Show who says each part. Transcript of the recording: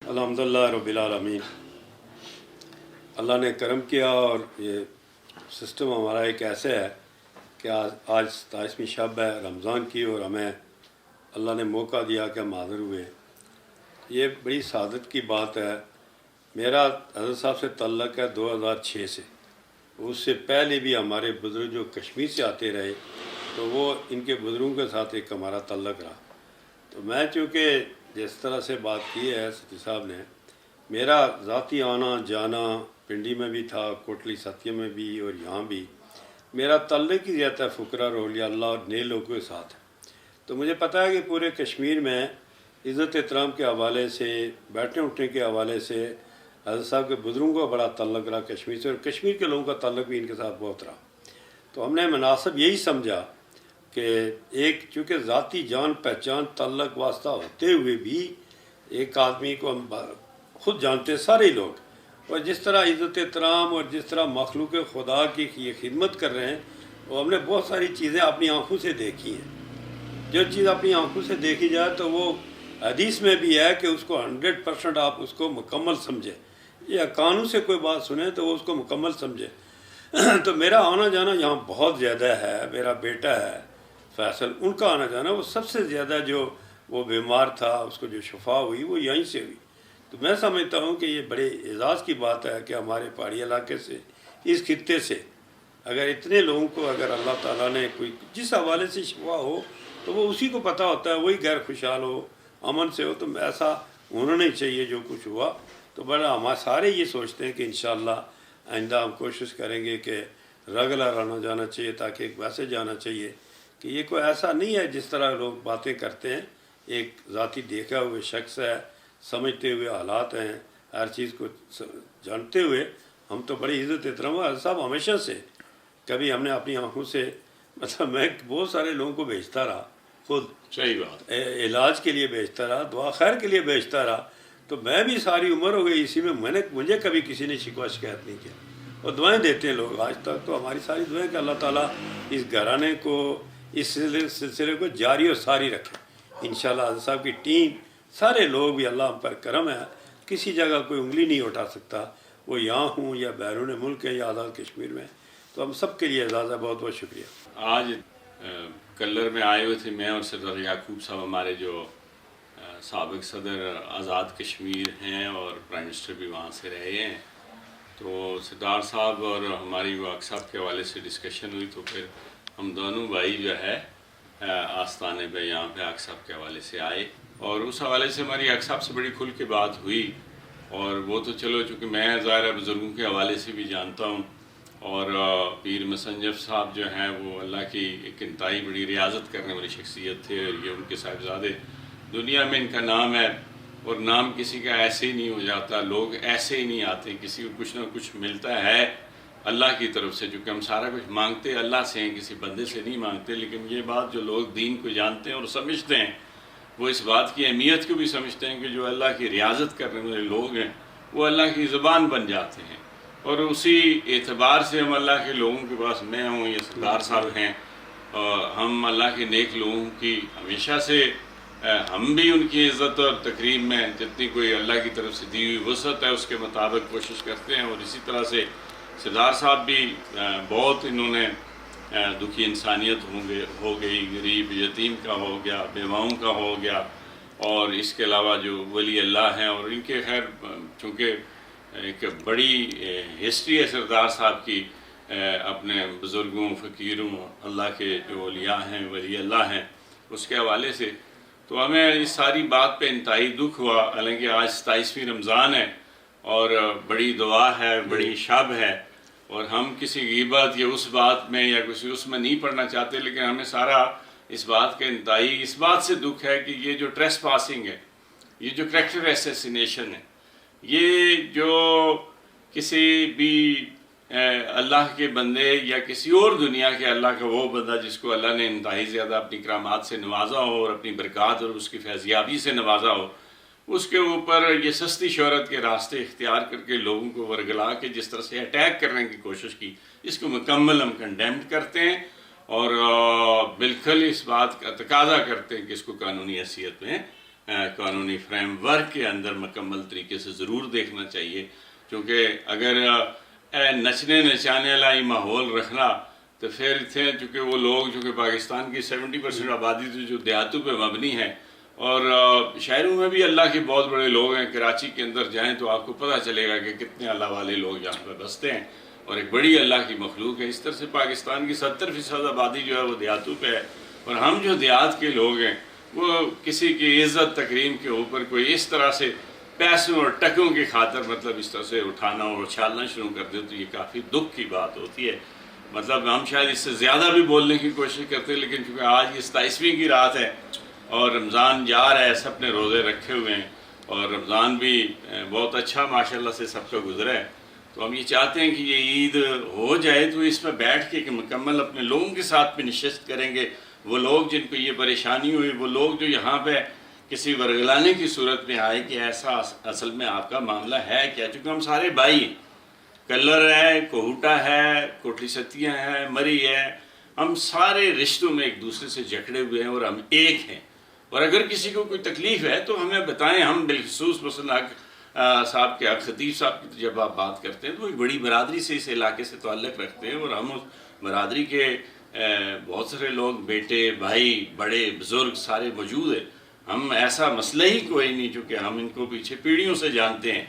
Speaker 1: الحمدللہ رب العالمین۔ اللہ نے کرم کیا اور یہ سسٹم ہمارا ایک ایسا ہے کہ آج 27ویں شب ہے رمضان کی، اور ہمیں اللہ نے موقع دیا کہ ہم حاضر ہوئے۔ یہ بڑی سعادت کی بات ہے۔ میرا حضرت صاحب سے تعلق ہے 2006 سے۔ اس سے پہلے بھی ہمارے بزرگ جو کشمیر سے آتے رہے تو وہ ان کے بزرگوں کے ساتھ ایک ہمارا تعلق رہا۔ تو میں چونکہ جس طرح سے بات کی ہے ستی صاحب نے، میرا ذاتی آنا جانا پنڈی میں بھی تھا، کوٹلی ستیہ میں بھی، اور یہاں بھی میرا تعلق ہی زیادہ ہے فقراء اولیاء اللہ اور نئے لوگوں کے ساتھ۔ تو مجھے پتہ ہے کہ پورے کشمیر میں عزت احترام کے حوالے سے، بیٹھنے اٹھنے کے حوالے سے حضرت صاحب کے بزرگوں کا بڑا تعلق رہا کشمیر سے، اور کشمیر کے لوگوں کا تعلق بھی ان کے ساتھ بہت رہا۔ تو ہم نے مناسب یہی سمجھا کہ ایک چونکہ ذاتی جان پہچان تعلق واسطہ ہوتے ہوئے بھی ایک آدمی کو ہم خود جانتے سارے لوگ، اور جس طرح عزت احترام اور جس طرح مخلوق خدا کی یہ خدمت کر رہے ہیں، وہ ہم نے بہت ساری چیزیں اپنی آنکھوں سے دیکھی ہیں۔ جو چیز اپنی آنکھوں سے دیکھی جائے تو وہ حدیث میں بھی ہے کہ اس کو 100% آپ اس کو مکمل سمجھیں، یا قانون سے کوئی بات سنیں تو وہ اس کو مکمل سمجھے۔ تو میرا آنا جانا یہاں بہت زیادہ ہے۔ میرا بیٹا ہے فیصل، ان کا آنا جانا وہ سب سے زیادہ، جو وہ بیمار تھا اس کو جو شفا ہوئی وہ یہیں سے ہوئی۔ تو میں سمجھتا ہوں کہ یہ بڑے اعزاز کی بات ہے کہ ہمارے پہاڑی علاقے سے، اس خطے سے اگر اتنے لوگوں کو اگر اللہ تعالیٰ نے کوئی جس حوالے سے شفا ہو تو وہ اسی کو پتہ ہوتا ہے، وہی غیر خوشحال ہو، امن سے ہو۔ تو ایسا ہونا نہیں چاہیے جو کچھ ہوا۔ تو بڑا ہم سارے یہ سوچتے ہیں کہ انشاءاللہ آئندہ ہم کوشش کریں گے کہ ریگولر آنا جانا چاہیے، تاکہ ایک ویسے جانا چاہیے کہ یہ کوئی ایسا نہیں ہے جس طرح لوگ باتیں کرتے ہیں۔ ایک ذاتی دیکھا ہوئے شخص ہے، سمجھتے ہوئے حالات ہیں، ہر چیز کو جانتے ہوئے ہم تو بڑی عزت احترام حضرت صاحب ہمیشہ سے، کبھی ہم نے اپنی آنکھوں سے، مطلب میں بہت سارے لوگوں کو بھیجتا رہا، خود
Speaker 2: صحیح بات،
Speaker 1: علاج کے لیے بھیجتا رہا، دعا خیر کے لیے بھیجتا رہا۔ تو میں بھی ساری عمر ہو گئی اسی میں مجھے کبھی کسی نے شکوہ شکایت نہیں کیا، اور دعائیں دیتے ہیں لوگ آج تک۔ تو ہماری ساری دعائیں کہ اللہ تعالیٰ اس گھرانے کو، اس سلسلے کو جاری اور ساری رکھے انشاءاللہ۔ حضرت صاحب کی ٹیم، سارے لوگ بھی اللہ ہم پر کرم ہے، کسی جگہ کوئی انگلی نہیں اٹھا سکتا، وہ یہاں ہوں یا بیرون ملک ہے یا آزاد کشمیر میں۔ تو ہم سب کے لیے اعزاز ہے، بہت بہت شکریہ۔
Speaker 2: آج کلر میں آئے ہوئے تھے میں اور سردار یعقوب صاحب، ہمارے جو سابق صدر آزاد کشمیر ہیں اور پرائم منسٹر بھی وہاں سے رہے ہیں۔ تو سردار صاحب اور ہماری وہ صاحب کے حوالے سے ڈسکشن ہوئی، تو پھر ہم دونوں بھائی جو ہے آستانے پہ یہاں پہ صاحب کے حوالے سے آئے، اور اس حوالے سے ہماری صاحب سے بڑی کھل کے بات ہوئی۔ اور وہ تو چلو چونکہ میں ظاہر بزرگوں کے حوالے سے بھی جانتا ہوں، اور پیر مسنجف صاحب جو ہیں وہ اللہ کی ایک انتہائی بڑی ریاضت کرنے والی شخصیت تھے، اور یہ ان کے صاحبزادے، دنیا میں ان کا نام ہے، اور نام کسی کا ایسے ہی نہیں ہو جاتا، لوگ ایسے ہی نہیں آتے، کسی کو کچھ نہ کچھ ملتا ہے اللہ کی طرف سے، چونکہ ہم سارا کچھ مانگتے اللہ سے ہیں، کسی بندے سے نہیں مانگتے۔ لیکن یہ بات جو لوگ دین کو جانتے ہیں اور سمجھتے ہیں، وہ اس بات کی اہمیت کو بھی سمجھتے ہیں کہ جو اللہ کی ریاضت کرنے والے لوگ ہیں وہ اللہ کی زبان بن جاتے ہیں، اور اسی اعتبار سے ہم اللہ کے لوگوں کے پاس، میں ہوں یا سردار صاحب ہیں، ہم اللہ کے نیک لوگوں کی ہمیشہ سے ہم بھی ان کی عزت اور تقریب میں جتنی کوئی اللہ کی طرف سے دی ہوئی وسعت ہے اس کے مطابق کوشش کرتے ہیں۔ اور اسی طرح سے سردار صاحب بھی بہت انہوں نے دکھی انسانیت ہو گئی، غریب یتیم کا ہو گیا، بیواؤں کا ہو گیا، اور اس کے علاوہ جو ولی اللہ ہیں، اور ان کے خیر چونکہ ایک بڑی ہسٹری ہے سردار صاحب کی اپنے بزرگوں، فقیروں، اللہ کے جو اولیاء ہیں، ولی اللہ ہیں، اس کے حوالے سے، تو ہمیں اس ساری بات پہ انتہائی دکھ ہوا۔ حالانکہ آج 27ویں رمضان ہے اور بڑی دعا ہے، بڑی شب ہے، اور ہم کسی غیبت یا اس بات میں یا کسی اس میں نہیں پڑھنا چاہتے، لیکن ہمیں سارا اس بات کا انتہائی اس بات سے دکھ ہے کہ یہ جو ٹریس پاسنگ ہے، یہ جو کریکٹر ایسیسینیشن ہے، یہ جو کسی بھی اللہ کے بندے یا کسی اور دنیا کے اللہ کا وہ بندہ جس کو اللہ نے انتہائی زیادہ اپنی کرامات سے نوازا ہو اور اپنی برکات اور اس کی فیضیابی سے نوازا ہو، اس کے اوپر یہ سستی شہرت کے راستے اختیار کر کے لوگوں کو ورگلا کے جس طرح سے اٹیک کرنے کی کوشش کی، اس کو مکمل ہم کنڈیمڈ کرتے ہیں، اور بالکل اس بات کا تقاضا کرتے ہیں کہ اس کو قانونی حیثیت میں قانونی فریم ورک کے اندر مکمل طریقے سے ضرور دیکھنا چاہیے، کیونکہ اگر نچنے نچانے والا ہی ماحول رکھنا تو پھر تھے چونکہ وہ لوگ جو کہ پاکستان کی 70% آبادی تو جو دیہاتوں پہ مبنی ہے، اور شہروں میں بھی اللہ کے بہت بڑے لوگ ہیں. کراچی کے اندر جائیں تو آپ کو پتہ چلے گا کہ کتنے اللہ والے لوگ یہاں پہ بستے ہیں اور ایک بڑی اللہ کی مخلوق ہے. اس طرح سے پاکستان کی 70% آبادی جو ہے وہ دیہاتوں پہ ہے، اور ہم جو دیہات کے لوگ ہیں وہ کسی کی عزت تکریم کے اوپر کوئی اس طرح سے پیسوں اور ٹکوں کی خاطر مطلب اس طرح سے اٹھانا اور اچھالنا شروع کر دے تو یہ کافی دکھ کی بات ہوتی ہے. مطلب ہم شاید اس سے زیادہ بھی بولنے کی کوشش کرتے ہیں، لیکن چونکہ آج یہ 27ویں کی رات ہے اور رمضان جا رہا ہے، سب نے روزے رکھے ہوئے ہیں اور رمضان بھی بہت اچھا ماشاءاللہ سے سب کا گزرا ہے، تو ہم یہ چاہتے ہیں کہ یہ عید ہو جائے تو اس میں بیٹھ کے کہ مکمل اپنے لوگوں کے ساتھ بھی نشست کریں گے. وہ لوگ جن کو یہ پریشانی ہوئی، وہ لوگ جو یہاں پہ کسی ورگلانے کی صورت میں آئے کہ ایسا اصل میں آپ کا معاملہ ہے کیا، چونکہ ہم سارے بھائی ہیں. کلر ہے، کوہوٹا ہے، کوٹلی ستیاں ہے، مری ہے، ہم سارے رشتوں میں ایک دوسرے سے جکڑے ہوئے ہیں اور ہم ایک ہیں. اور اگر کسی کو کوئی تکلیف ہے تو ہمیں بتائیں. ہم بالخصوص مثلا صاحب کے خطیب صاحب کی جب آپ بات کرتے ہیں تو ایک بڑی برادری سے اس علاقے سے تعلق رکھتے ہیں، اور ہم اس برادری کے بہت سارے لوگ، بیٹے، بھائی، بڑے بزرگ سارے موجود ہیں. ہم ایسا مسئلہ ہی کوئی نہیں، چونکہ ہم ان کو پیچھے پیڑھیوں سے جانتے ہیں.